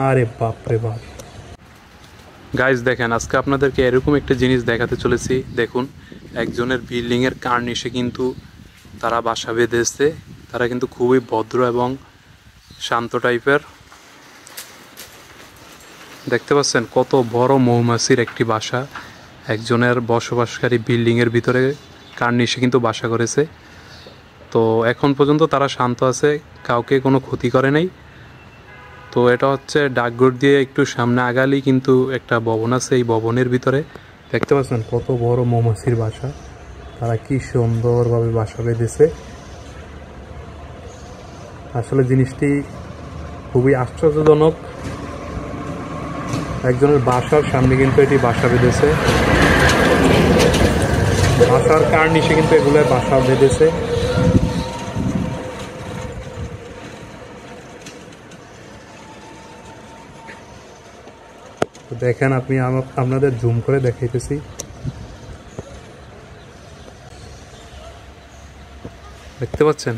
আরে বাপ রে বাপ গাইস, দেখেন আজকে আপনাদেরকে এরকম একটা জিনিস দেখাতে চলেছি। দেখুন, একজনের বিল্ডিংয়ের কার্নিশে কিন্তু তারা বাসা বেঁধেছে। তারা কিন্তু খুবই ভদ্র এবং শান্ত টাইপের। দেখতে পাচ্ছেন কত বড় মৌমাছির একটি বাসা একজনের বসবাসকারী বিল্ডিংয়ের ভিতরে কার্নিশে কিন্তু বাসা করেছে। তো এখন পর্যন্ত তারা শান্ত আছে, কাউকে কোনো ক্ষতি করে নাই। তো এটা হচ্ছে ডাকঘর দিয়ে একটু সামনে আগালেই কিন্তু একটা ভবন আছে। এই ভবনের ভিতরে দেখতে পাচ্ছেন কত বড় মৌমাছির বাসা। তারা কি সুন্দরভাবে বাসা বেঁধেছে। আসলে জিনিসটি খুবই আশ্চর্যজনক। একজনের বাসার সামনে কিন্তু এটি বাসা বেঁধেছে, বাসার কার্নিশে কিন্তু এগুলো বাসা বেঁধেছে। দেখেন, আপনি আপনাদের জুম করে দেখাইতেছি। দেখতে পাচ্ছেন।